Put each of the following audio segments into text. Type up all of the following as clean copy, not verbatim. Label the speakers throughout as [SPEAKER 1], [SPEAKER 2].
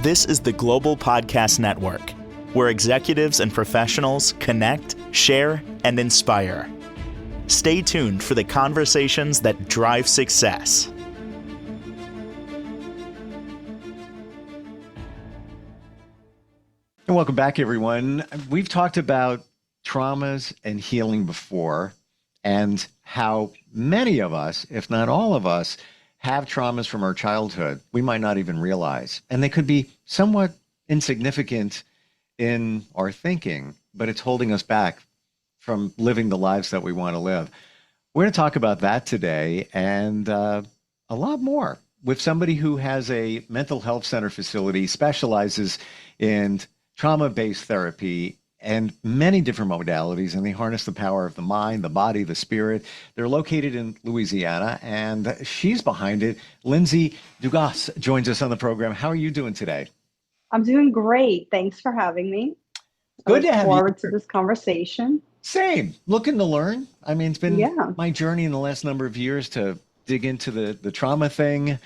[SPEAKER 1] This is the Global Podcast Network, where executives and professionals connect, share, and inspire. Stay tuned for the conversations that drive success.
[SPEAKER 2] And welcome back, everyone. We've talked about traumas and healing before, and how many of us, if not all of us, have traumas from our childhood we might not even realize. And they could be somewhat insignificant in our thinking, but it's holding us back from living the lives that we want to live. We're going to talk about that today and a lot more with somebody who has a mental health center facility, specializes in trauma-based therapy and many different modalities, and they harness the power of the mind, the body, the spirit. They're located in Louisiana, and she's behind it. Lindsay Dugas joins us on the program. How are you doing today?
[SPEAKER 3] I'm doing great. Thanks for having me.
[SPEAKER 2] Good to have you.
[SPEAKER 3] Look forward to this conversation.
[SPEAKER 2] Same. Looking to learn. I mean, it's been my journey in the last number of years to dig into the trauma thing.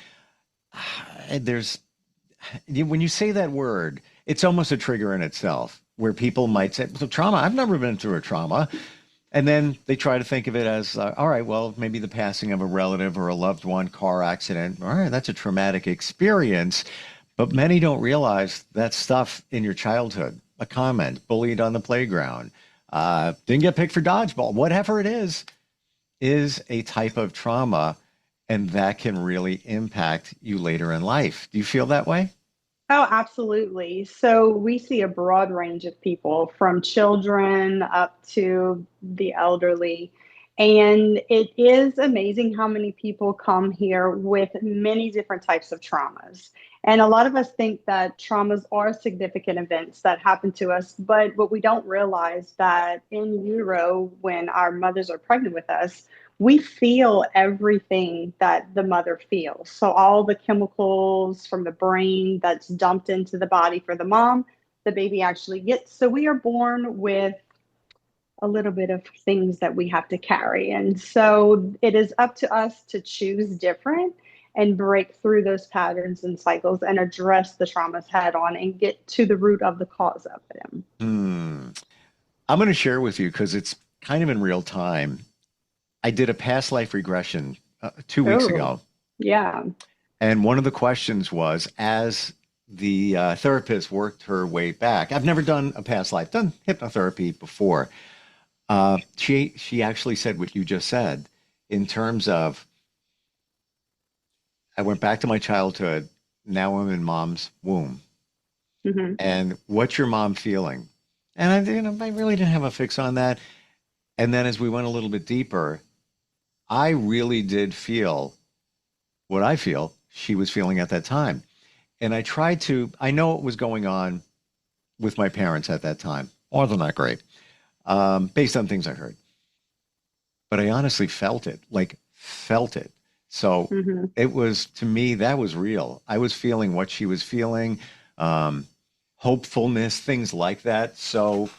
[SPEAKER 2] When you say that word, it's almost a trigger in itself, where people might say, so trauma, I've never been through a trauma. And then they try to think of it as, all right, well, maybe the passing of a relative or a loved one, car accident. All right, that's a traumatic experience. But many don't realize that stuff in your childhood, a comment, bullied on the playground, didn't get picked for dodgeball, whatever it is a type of trauma. And that can really impact you later in life. Do you feel that way?
[SPEAKER 3] Oh, absolutely. So we see a broad range of people, from children up to the elderly. And it is amazing how many people come here with many different types of traumas. And a lot of us think that traumas are significant events that happen to us, but what we don't realize that in utero, when our mothers are pregnant with us, we feel everything that the mother feels. So all the chemicals from the brain that's dumped into the body for the mom, the baby actually gets. So we are born with a little bit of things that we have to carry. And so it is up to us to choose different and break through those patterns and cycles and address the traumas head on and get to the root of the cause of them.
[SPEAKER 2] I'm going to share with you, because it's kind of in real time. I did a past life regression 2 weeks ago.
[SPEAKER 3] Yeah.
[SPEAKER 2] And one of the questions was, as the therapist worked her way back, I've never done a past life, done hypnotherapy before. She actually said what you just said, in terms of, I went back to my childhood. Now I'm in mom's womb. Mm-hmm. And what's your mom feeling? And I really didn't have a fix on that. And then as we went a little bit deeper, I really did feel what I feel she was feeling at that time. And I know what was going on with my parents at that time. Wasn't that great, based on things I heard. But I honestly felt it. So It was, to me, that was real. I was feeling what she was feeling, hopefulness, things like that. So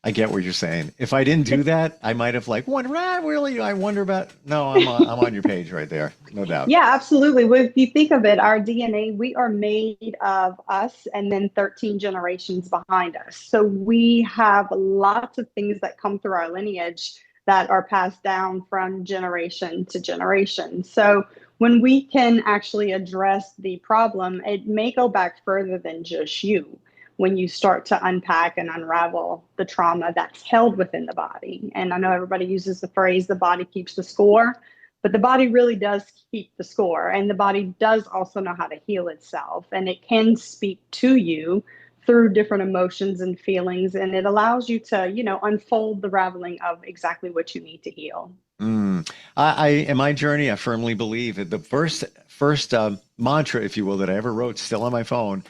[SPEAKER 2] I get what you're saying. If I didn't do that, I might have really, I wonder about, no, I'm on your page right there. No doubt.
[SPEAKER 3] Yeah, absolutely. Well, if you think of it, our DNA, we are made of us and then 13 generations behind us. So we have lots of things that come through our lineage that are passed down from generation to generation. So when we can actually address the problem, it may go back further than just you, when you start to unpack and unravel the trauma that's held within the body. And I know everybody uses the phrase, the body keeps the score, but the body really does keep the score. And the body does also know how to heal itself. And it can speak to you through different emotions and feelings. And it allows you to, unfold the raveling of exactly what you need to heal.
[SPEAKER 2] In my journey, I firmly believe that the first mantra, if you will, that I ever wrote, still on my phone,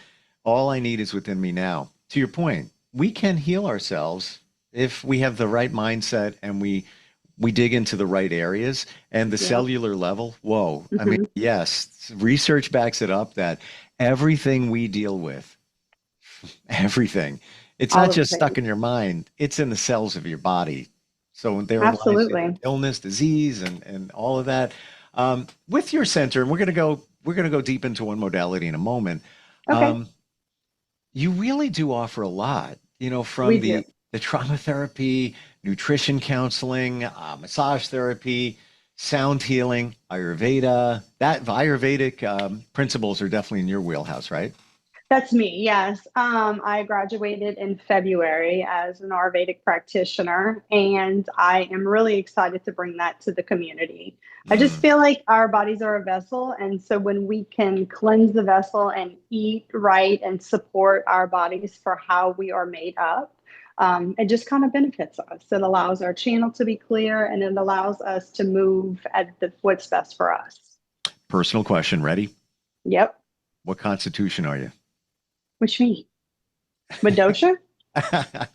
[SPEAKER 2] all I need is within me now. To your point, we can heal ourselves if we have the right mindset and we dig into the right areas and the cellular level. Whoa. I mean, yes, research backs it up that everything we deal with, everything, it's not just stuck in your mind, it's in the cells of your body. So there lies illness, disease, and all of that. With your center, and we're going to go we're going to go deep into one modality in a moment.
[SPEAKER 3] Okay,
[SPEAKER 2] Um, you really do offer a lot, from
[SPEAKER 3] we do.
[SPEAKER 2] the trauma therapy, nutrition counseling, massage therapy, sound healing, Ayurveda. That Ayurvedic principles are definitely in your wheelhouse, right?
[SPEAKER 3] That's me, yes. I graduated in February as an Ayurvedic practitioner, and I am really excited to bring that to the community. I just
[SPEAKER 2] Mm.
[SPEAKER 3] feel like our bodies are a vessel, and so when we can cleanse the vessel and eat right and support our bodies for how we are made up, it just kind of benefits us. It allows our channel to be clear, and it allows us to move at what's best for us.
[SPEAKER 2] Personal question. Ready?
[SPEAKER 3] Yep.
[SPEAKER 2] What constitution are you?
[SPEAKER 3] Which me? Madosha?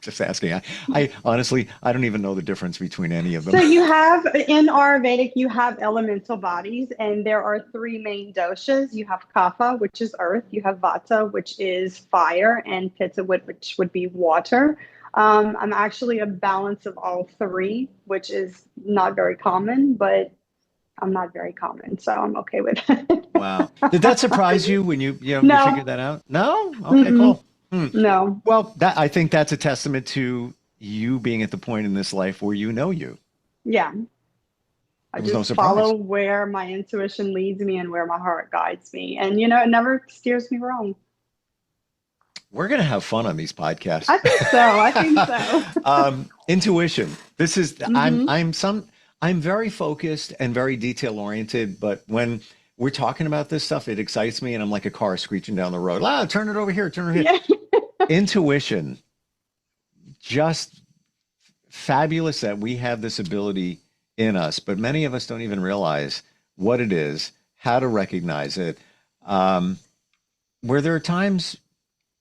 [SPEAKER 2] Just asking. I honestly, I don't even know the difference between any of them.
[SPEAKER 3] So you have in Ayurvedic, you have elemental bodies, and there are three main doshas. You have Kapha, which is earth. You have Vata, which is fire, and Pitta, which would be water. I'm actually a balance of all three, which is not very common, but I'm not very common, so I'm okay with
[SPEAKER 2] Wow. Did that
[SPEAKER 3] it.
[SPEAKER 2] surprise you when you
[SPEAKER 3] No,
[SPEAKER 2] figured that out? No? Okay,
[SPEAKER 3] mm-mm,
[SPEAKER 2] cool. Hmm.
[SPEAKER 3] no,
[SPEAKER 2] Well, that I think that's a testament to you being at the point in this life where you know you.
[SPEAKER 3] yeah. I
[SPEAKER 2] It was no
[SPEAKER 3] just follow
[SPEAKER 2] surprise.
[SPEAKER 3] where my intuition leads me and where my heart guides me. And, it never steers me wrong.
[SPEAKER 2] We're gonna have fun on these
[SPEAKER 3] I
[SPEAKER 2] podcasts.
[SPEAKER 3] think so. I think so.
[SPEAKER 2] Intuition. This is
[SPEAKER 3] Hmm.
[SPEAKER 2] I'm very focused and very detail oriented, but when we're talking about this stuff, it excites me and I'm like a car screeching down the road. Ah, turn it over here, turn it over here.
[SPEAKER 3] Yeah.
[SPEAKER 2] Intuition, just fabulous that we have this ability in us, but many of us don't even realize what it is, how to recognize it. Um, where there are times,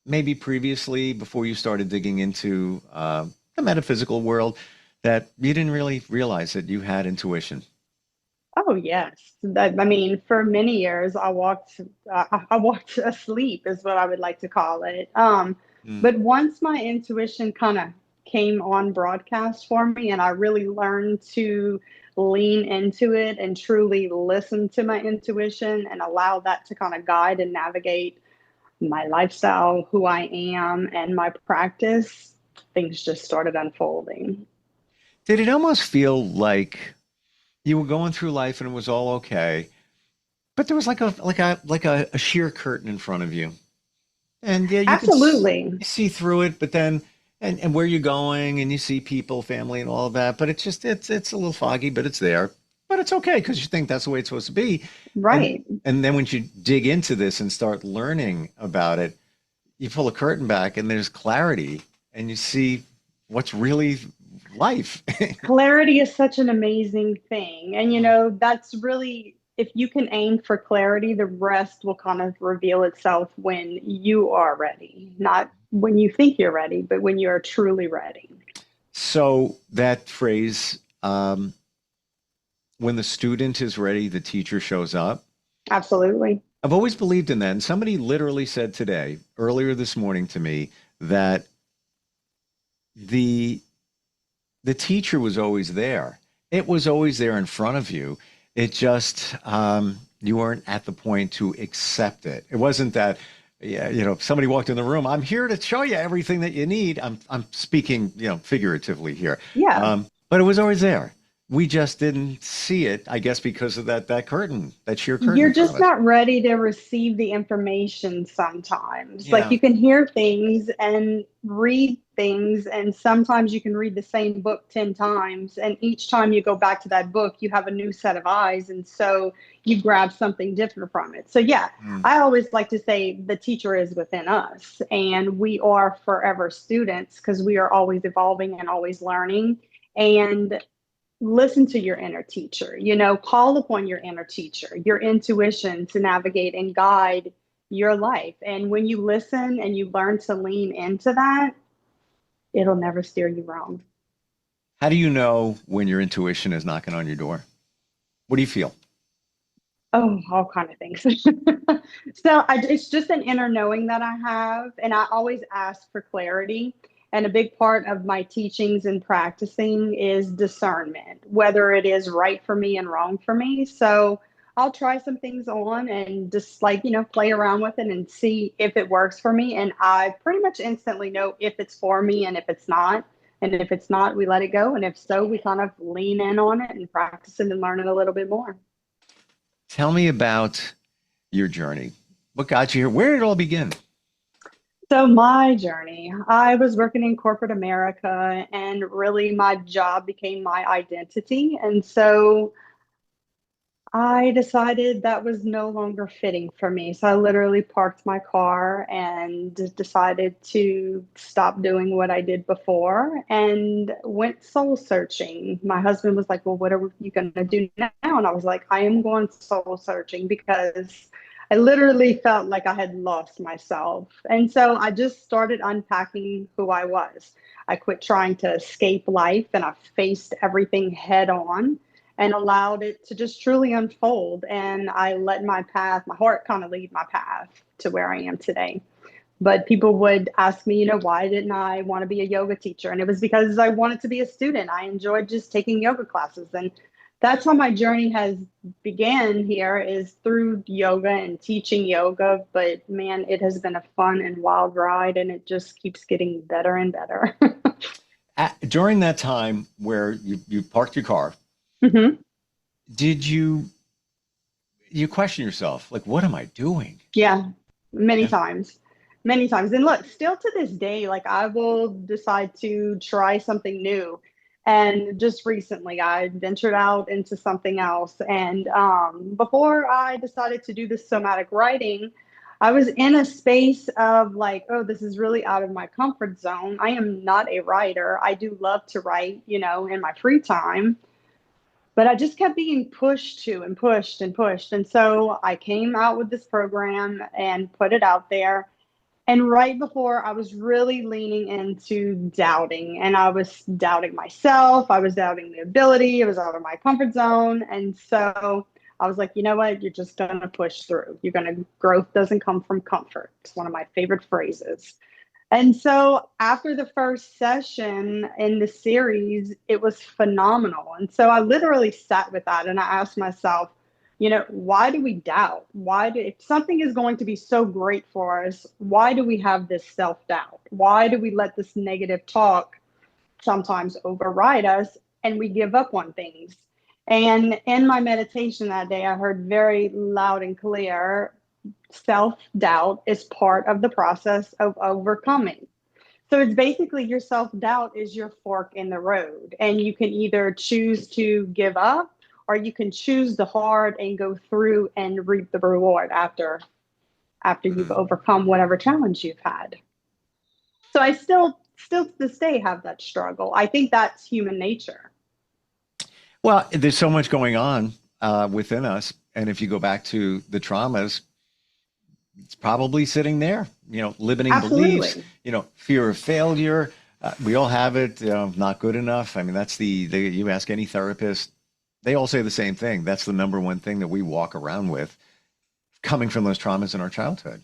[SPEAKER 2] maybe previously, before you started digging into the metaphysical world, that you didn't really realize that you had intuition.
[SPEAKER 3] Oh, yes. I mean, for many years, I walked asleep, is what I would like to call it.
[SPEAKER 2] Mm.
[SPEAKER 3] But once my intuition kind of came on broadcast for me, and I really learned to lean into it and truly listen to my intuition and allow that to kind of guide and navigate my lifestyle, who I am, and my practice, things just started unfolding.
[SPEAKER 2] Did it almost feel like you were going through life and it was all okay, but there was like a sheer curtain in front of you, and yeah, you could
[SPEAKER 3] Absolutely.
[SPEAKER 2] see through it, but then and where you're going, and you see people, family, and all of that, but it's a little foggy, but it's there, but it's okay because you think that's the way it's supposed to be, and
[SPEAKER 3] Right.
[SPEAKER 2] and then when you dig into this and start learning about it, you pull a curtain back and there's clarity, and you see what's really life.
[SPEAKER 3] Clarity is such an amazing thing. And, that's really, if you can aim for clarity, the rest will kind of reveal itself when you are ready, not when you think you're ready, but when you are truly ready.
[SPEAKER 2] So that phrase, when the student is ready, the teacher shows up.
[SPEAKER 3] Absolutely.
[SPEAKER 2] I've always believed in that. And somebody literally said today, earlier this morning to me, that the the teacher was always there. It was always there in front of you. It just you weren't at the point to accept it. It wasn't that, yeah, somebody walked in the room. I'm here to show you everything that you need. I'm speaking, figuratively here,
[SPEAKER 3] Yeah.
[SPEAKER 2] but it was always there. We just didn't see it, I guess, because of that curtain, that sheer curtain
[SPEAKER 3] You're
[SPEAKER 2] in front of
[SPEAKER 3] just
[SPEAKER 2] us.
[SPEAKER 3] not ready to receive the information sometimes. Like
[SPEAKER 2] Yeah.
[SPEAKER 3] you can hear things and read things, and sometimes you can read the same book 10 times. And each time you go back to that book, you have a new set of eyes. And so you grab something different from it. So, yeah,
[SPEAKER 2] Mm.
[SPEAKER 3] I always like to say the teacher is within us, and we are forever students because we are always evolving and always learning. And listen to your inner teacher, call upon your inner teacher, your intuition to navigate and guide your life. And when you listen and you learn to lean into that, it'll never steer you wrong.
[SPEAKER 2] How do you know when your intuition is knocking on your door? What do you feel?
[SPEAKER 3] Oh, all kind of things. It's just an inner knowing that I have, and I always ask for clarity. And a big part of my teachings and practicing is discernment, whether it is right for me and wrong for me. So I'll try some things on and just like, play around with it and see if it works for me. And I pretty much instantly know if it's for me and if it's not. And if it's not, we let it go. And if so, we kind of lean in on it and practice it and learn it a little bit more.
[SPEAKER 2] Tell me about your journey. What got you here? Where did it all begin?
[SPEAKER 3] So my journey, I was working in corporate America and really my job became my identity. And so I decided that was no longer fitting for me. So I literally parked my car and decided to stop doing what I did before and went soul searching. My husband was like, "Well, what are you going to do now?" And I was like, "I am going soul searching because I literally felt like I had lost myself." And so I just started unpacking who I was. I quit trying to escape life and I faced everything head on and allowed it to just truly unfold. And I let my path, my heart kind of lead my path to where I am today. But people would ask me, why didn't I want to be a yoga teacher? And it was because I wanted to be a student. I enjoyed just taking yoga classes. And that's how my journey has began here is through yoga and teaching yoga. But man, it has been a fun and wild ride and it just keeps getting better and better.
[SPEAKER 2] During that time where you parked your car,
[SPEAKER 3] hmm
[SPEAKER 2] did you question yourself, like, what am I doing?
[SPEAKER 3] Yeah, many
[SPEAKER 2] Yeah.
[SPEAKER 3] times. Many times. And look, still to this day, like I will decide to try something new. And just recently, I ventured out into something else. And before I decided to do this somatic writing, I was in a space of like, oh, this is really out of my comfort zone. I am not a writer. I do love to write, in my free time, but I just kept being pushed to and pushed and pushed. And so I came out with this program and put it out there. And right before I was really leaning into doubting, and I was doubting myself, I was doubting the ability, it was out of my comfort zone. And so I was like, you know what? You're just going to push through. Growth doesn't come from comfort. It's one of my favorite phrases. And so after the first session in the series, it was phenomenal. And so I literally sat with that and I asked myself, why do we doubt? If something is going to be so great for us, why do we have this self doubt? Why do we let this negative talk sometimes override us and we give up on things? And in my meditation that day, I heard very loud and clear self doubt is part of the process of overcoming. So it's basically your self doubt is your fork in the road. And you can either choose to give up or you can choose the hard and go through and reap the reward after you've
[SPEAKER 2] Hmm.
[SPEAKER 3] overcome whatever challenge you've had. So I still to this day have that struggle. I think that's human nature.
[SPEAKER 2] Well, there's so much going on within us. And if you go back to the traumas, it's probably sitting there, limiting beliefs,
[SPEAKER 3] Absolutely.
[SPEAKER 2] fear of failure. We all have it, not good enough. I mean, that's you ask any therapist, they all say the same thing. That's the number one thing that we walk around with coming from those traumas in our childhood,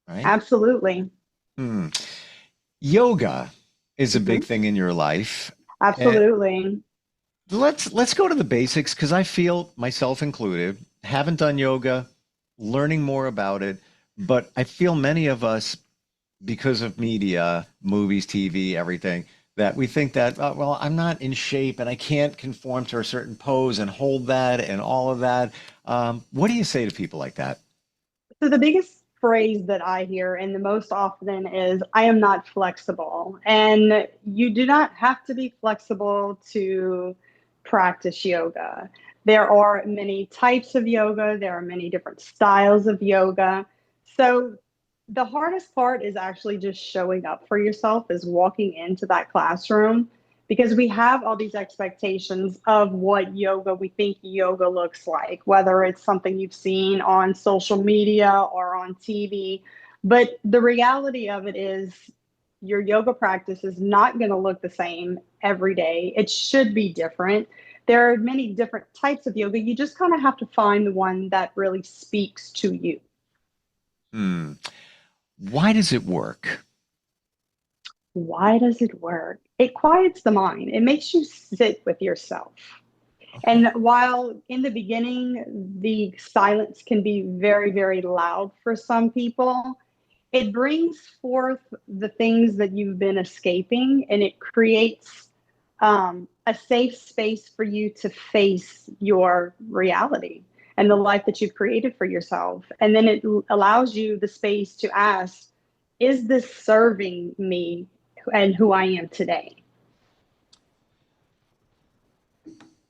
[SPEAKER 2] right?
[SPEAKER 3] Absolutely.
[SPEAKER 2] Hmm. Yoga is a big
[SPEAKER 3] hmm
[SPEAKER 2] thing in your life. And
[SPEAKER 3] Absolutely.
[SPEAKER 2] let's go to the basics because I feel myself included, haven't done yoga, learning more about it, but I feel many of us because of media, movies, TV, everything, that we think that, oh, well, I'm not in shape and I can't conform to a certain pose and hold that and all of that. What do you say to people like that?
[SPEAKER 3] So the biggest phrase that I hear and the most often is, I am not flexible. And you do not have to be flexible to practice yoga. There are many types of yoga, there are many different styles of yoga. So the hardest part is actually just showing up for yourself, is walking into that classroom because we have all these expectations of what yoga, we think yoga looks like, whether it's something you've seen on social media or on TV. But the reality of it is, your yoga practice is not going to look the same every day. It should be different. There are many different types of yoga. You just kind of have to find the one that really speaks to you.
[SPEAKER 2] Hmm. Why does it work?
[SPEAKER 3] Why does it work? It quiets the mind. It makes you sit with yourself. And while in the beginning, the silence can be very, very loud for some people, it brings forth the things that you've been escaping, and it creates a safe space for you to face your reality and the life that you've created for yourself. And then it allows you the space to ask, is this serving me and who I am today?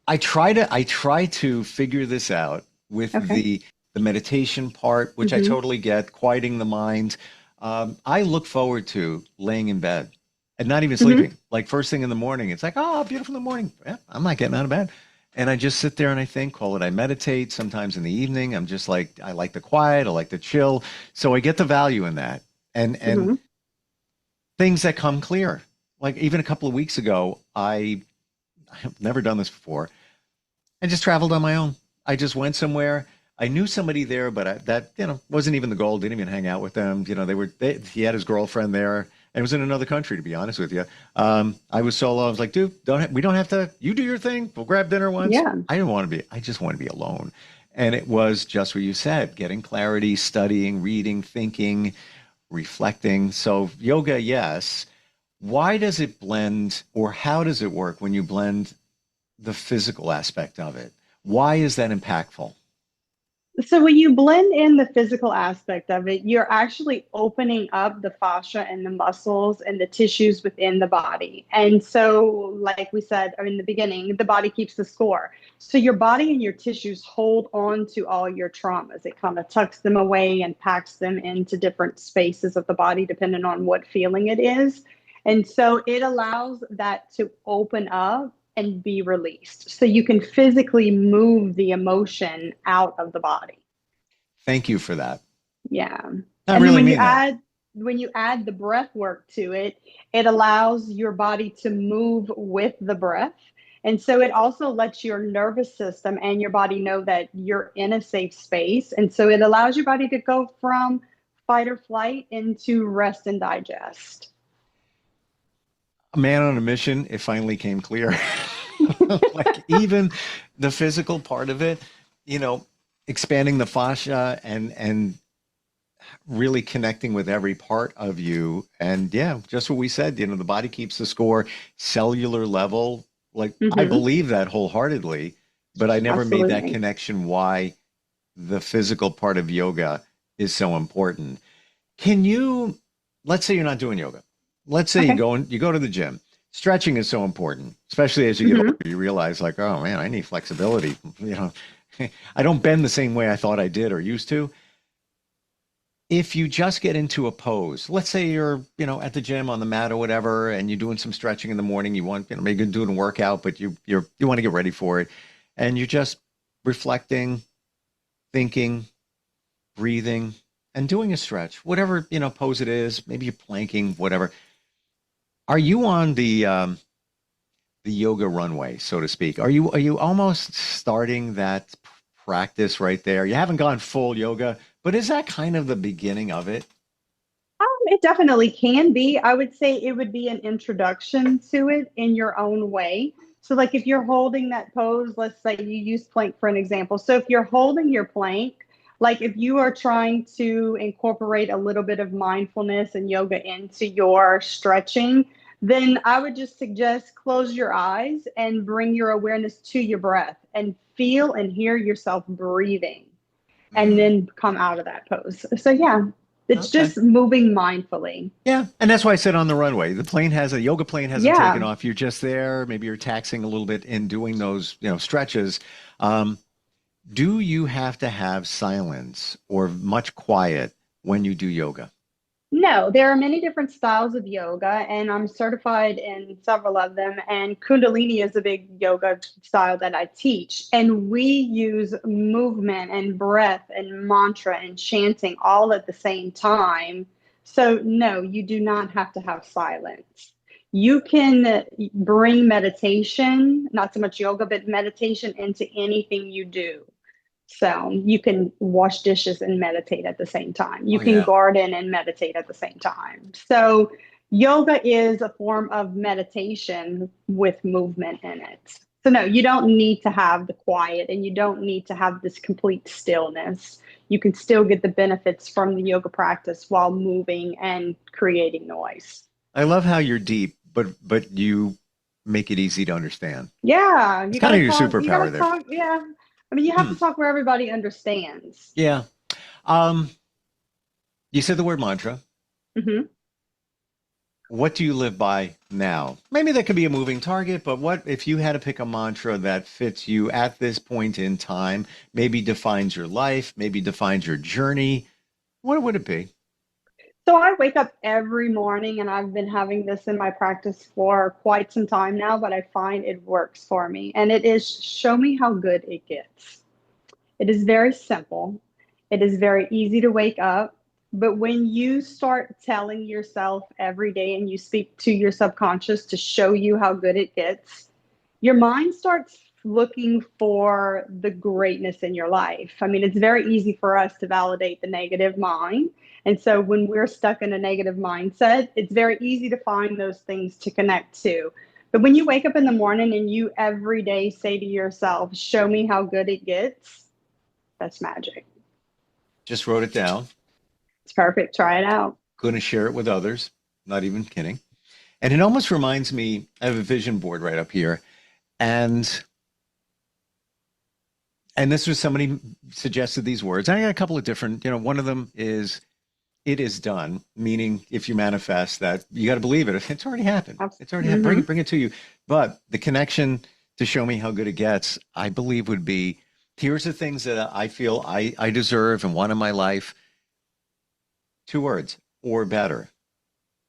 [SPEAKER 2] I try to figure this out with
[SPEAKER 3] Okay.
[SPEAKER 2] the meditation part, which I
[SPEAKER 3] Mm-hmm.
[SPEAKER 2] totally get, quieting the mind. I look forward to laying in bed and not even
[SPEAKER 3] Mm-hmm.
[SPEAKER 2] sleeping. Like first thing in the morning, it's like, oh, beautiful in the morning. Yeah, I'm not getting out of bed. And I just sit there and I think, call it I meditate. Sometimes in the evening, I'm just like, I like the quiet, I like the chill. So I get the value in that. And
[SPEAKER 3] Mm-hmm.
[SPEAKER 2] things that come clear. Like even a couple of weeks ago, I have never done this before. I just traveled on my own. I just went somewhere. I knew somebody there, but that wasn't even the goal. Didn't even hang out with them. He had his girlfriend there, and it was in another country. To be honest with you, I was solo. I was like, dude, we don't have to. You do your thing. We'll grab dinner once.
[SPEAKER 3] Yeah.
[SPEAKER 2] I didn't want to be. I just want to be alone. And it was just what you said: getting clarity, studying, reading, thinking, reflecting. So yoga, yes. Why does it blend, or how does it work when you blend the physical aspect of it? Why is that impactful?
[SPEAKER 3] So when you blend in the physical aspect of it, you're actually opening up the fascia and the muscles and the tissues within the body. And so, like we said in the beginning, the body keeps the score. So your body and your tissues hold on to all your traumas. It kind of tucks them away and packs them into different spaces of the body, depending on what feeling it is. And so it allows that to open up and be released. So you can physically move the emotion out of the body.
[SPEAKER 2] Thank you for that.
[SPEAKER 3] Yeah.
[SPEAKER 2] I
[SPEAKER 3] And then
[SPEAKER 2] really mean that.
[SPEAKER 3] when you add the breath work to it, it allows your body to move with the breath. And so it also lets your nervous system and your body know that you're in a safe space. And so it allows your body to go from fight or flight into rest and digest.
[SPEAKER 2] A man on a mission, it finally came clear. Like even the physical part of it, you know, expanding the fascia and really connecting with every part of you. And yeah, just what we said, the body keeps the score, cellular level. Like I
[SPEAKER 3] Hmm.
[SPEAKER 2] believe that wholeheartedly, but I never made that
[SPEAKER 3] Absolutely.
[SPEAKER 2] connection why the physical part of yoga is so important. Can you, let's say you're not doing yoga. Let's say
[SPEAKER 3] Okay.
[SPEAKER 2] you go to the gym. Stretching is so important, especially as you get older.
[SPEAKER 3] Hmm.
[SPEAKER 2] You realize like, oh man, I need flexibility. You know, I don't bend the same way I thought I did or used to. If you just get into a pose, let's say you're, at the gym on the mat or whatever, and you're doing some stretching in the morning, you want, maybe you're doing a workout, but you want to get ready for it, and you're just reflecting, thinking, breathing, and doing a stretch, whatever, pose it is, maybe you're planking, whatever. Are you on the yoga runway, so to speak? Are you almost starting that practice right there? You haven't gone full yoga, but is that kind of the beginning of it?
[SPEAKER 3] It definitely can be. I would say it would be an introduction to it in your own way. So, like if you're holding that pose, let's say you use plank for an example. So, if you're holding your plank, like if you are trying to incorporate a little bit of mindfulness and yoga into your stretching, then I would just suggest close your eyes and bring your awareness to your breath and feel and hear yourself breathing and
[SPEAKER 2] Mm,
[SPEAKER 3] then come out of that pose. So yeah, it's
[SPEAKER 2] okay.
[SPEAKER 3] just moving mindfully.
[SPEAKER 2] Yeah, and that's why I said on the runway. The yoga plane hasn't taken
[SPEAKER 3] Yeah.
[SPEAKER 2] off. You're just there. Maybe you're taxing a little bit in doing those, stretches. Um, do you have to have silence or much quiet when you do yoga?
[SPEAKER 3] No, there are many different styles of yoga, and I'm certified in several of them. And Kundalini is a big yoga style that I teach. And we use movement and breath and mantra and chanting all at the same time. So, no, you do not have to have silence. You can bring meditation, not so much yoga, but meditation into anything you do. So you can wash dishes and meditate at the same time. You
[SPEAKER 2] Oh
[SPEAKER 3] can
[SPEAKER 2] yeah.
[SPEAKER 3] garden and meditate at the same time. So yoga is a form of meditation with movement in it. So no, you don't need to have the quiet and you don't need to have this complete stillness. You can still get the benefits from the yoga practice while moving and creating noise.
[SPEAKER 2] I love how you're deep, but you make it easy to understand.
[SPEAKER 3] Yeah,
[SPEAKER 2] It's kind of your
[SPEAKER 3] you
[SPEAKER 2] superpower
[SPEAKER 3] gotta
[SPEAKER 2] there.
[SPEAKER 3] talk. Yeah. I mean, you have
[SPEAKER 2] Hmm.
[SPEAKER 3] to talk where everybody understands.
[SPEAKER 2] Yeah. Um, you said the word mantra.
[SPEAKER 3] Hmm.
[SPEAKER 2] What do you live by now? Maybe that could be a moving target, but what if you had to pick a mantra that fits you at this point in time, maybe defines your life, maybe defines your journey? What would it be?
[SPEAKER 3] So I wake up every morning and I've been having this in my practice for quite some time now, but I find it works for me. And it is show me how good it gets. It is very simple. It is very easy to wake up. But when you start telling yourself every day and you speak to your subconscious to show you how good it gets, your mind starts looking for the greatness in your life. I mean, it's very easy for us to validate the negative mind. And so when we're stuck in a negative mindset, it's very easy to find those things to connect to. But when you wake up in the morning and you every day say to yourself, show me how good it gets, that's magic.
[SPEAKER 2] Just wrote it down.
[SPEAKER 3] It's perfect. Try it out.
[SPEAKER 2] Going to share it with others. Not even kidding. And it almost reminds me, I have a vision board right up here. And this was somebody suggested these words. I got a couple of different, one of them is it is done, meaning if you manifest that, you got to believe it. It's already happened. It's already happened.
[SPEAKER 3] Mm-hmm.
[SPEAKER 2] Bring it to you. But the connection to show me how good it gets, I believe would be, here's the things that I feel I deserve and want in my life. Two words, or better.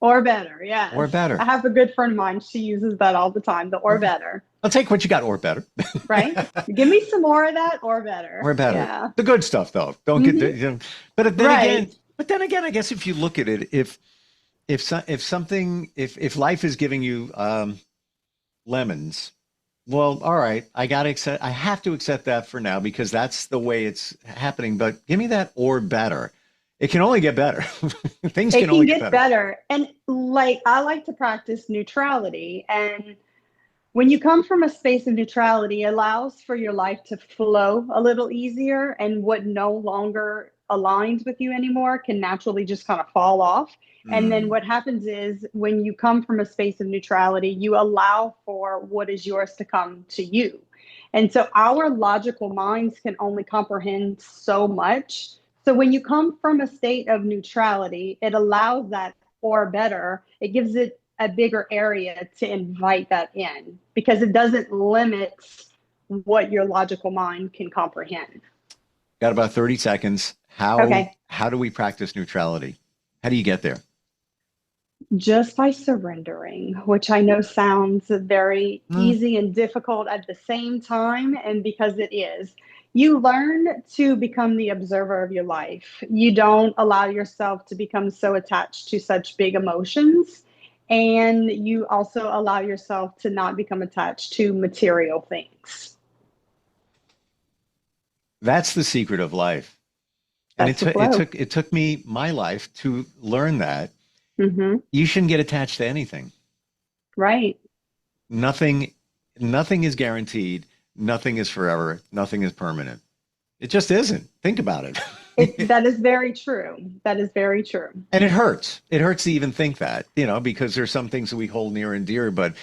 [SPEAKER 3] Or better,
[SPEAKER 2] Or
[SPEAKER 3] yes. I
[SPEAKER 2] better.
[SPEAKER 3] have a good friend of mine. She uses that all the time, the or better,
[SPEAKER 2] I'll take what you got, or better.
[SPEAKER 3] right? Give me some more of that or better.
[SPEAKER 2] Or better.
[SPEAKER 3] Yeah.
[SPEAKER 2] The good stuff, though. Don't get
[SPEAKER 3] Mm-hmm.
[SPEAKER 2] but then
[SPEAKER 3] Right.
[SPEAKER 2] again, I guess if you look at it, if life is giving you lemons, well, all right, I have to accept that for now because that's the way it's happening. But give me that or better. It can only get better. Things
[SPEAKER 3] It
[SPEAKER 2] can
[SPEAKER 3] can
[SPEAKER 2] only get
[SPEAKER 3] get
[SPEAKER 2] better.
[SPEAKER 3] better. And like I like to practice neutrality. And when you come from a space of neutrality, it allows for your life to flow a little easier. And what no longer aligns with you anymore can naturally just kind of fall off. And then
[SPEAKER 2] Mm.
[SPEAKER 3] what happens is when you come from a space of neutrality, you allow for what is yours to come to you. And so our logical minds can only comprehend so much. So when you come from a state of neutrality, it allows that or better, it gives it a bigger area to invite that in because it doesn't limit what your logical mind can comprehend.
[SPEAKER 2] Got about 30 seconds.
[SPEAKER 3] Okay.
[SPEAKER 2] How do we practice neutrality? How do you get there?
[SPEAKER 3] Just by surrendering, which I know sounds very
[SPEAKER 2] Mm.
[SPEAKER 3] easy and difficult at the same time. And because it is, you learn to become the observer of your life. You don't allow yourself to become so attached to such big emotions. And you also allow yourself to not become attached to material things.
[SPEAKER 2] That's the secret of life. And
[SPEAKER 3] That's the flow.
[SPEAKER 2] it took me my life to learn that
[SPEAKER 3] Mm-hmm.
[SPEAKER 2] you shouldn't get attached to anything.
[SPEAKER 3] Right.
[SPEAKER 2] Nothing nothing is guaranteed, nothing is forever, nothing is permanent. It just isn't. Think about it.
[SPEAKER 3] That is very true. That is very true.
[SPEAKER 2] And it hurts. It hurts to even think that, because there's some things that we hold near and dear, but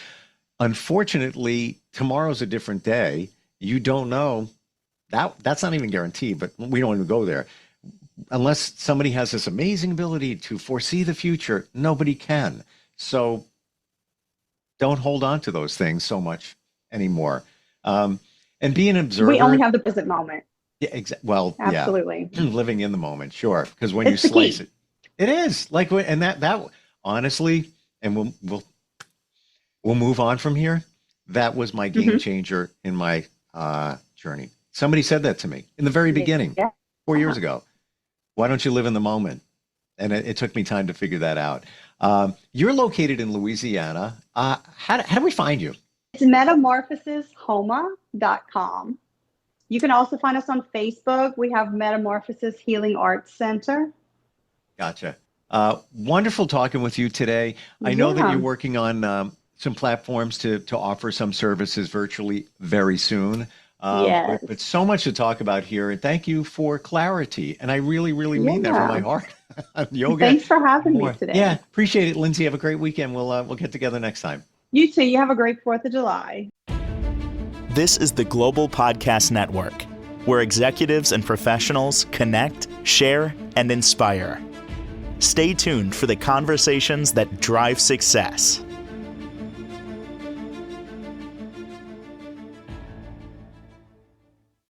[SPEAKER 2] unfortunately, tomorrow's a different day. You don't know. That's not even guaranteed, but we don't even go there. Unless somebody has this amazing ability to foresee the future, nobody can. So don't hold on to those things so much anymore. And be an
[SPEAKER 3] We only
[SPEAKER 2] observer.
[SPEAKER 3] have the present moment.
[SPEAKER 2] Yeah, well, yeah,
[SPEAKER 3] Absolutely.
[SPEAKER 2] living in the moment, sure. Because when you
[SPEAKER 3] It's the
[SPEAKER 2] slice
[SPEAKER 3] key.
[SPEAKER 2] it, it is like, and that honestly, and we'll move on from here. That was my game
[SPEAKER 3] Mm-hmm.
[SPEAKER 2] changer in my journey. Somebody said that to me in the very beginning,
[SPEAKER 3] Yeah.
[SPEAKER 2] 4 years ago. Why don't you live in the moment? And it took me time to figure that out. You're located in Louisiana. How do we find you?
[SPEAKER 3] It's metamorphosishoma.com. You can also find us on Facebook. We have Metamorphosis Healing Arts Center.
[SPEAKER 2] Gotcha. Wonderful talking with you today. I know that
[SPEAKER 3] Yeah.
[SPEAKER 2] you're working on some platforms to offer some services virtually very soon.
[SPEAKER 3] Yes.
[SPEAKER 2] But so much to talk about here. And thank you for clarity. And I really, really mean that from my heart. Yoga.
[SPEAKER 3] Thanks for having me today.
[SPEAKER 2] Yeah, appreciate it, Lindsay. Have a great weekend. We'll get together next time.
[SPEAKER 3] You too. You have a great 4th of July.
[SPEAKER 1] This is the Global Podcast Network, where executives and professionals connect, share, and inspire. Stay tuned for the conversations that drive success.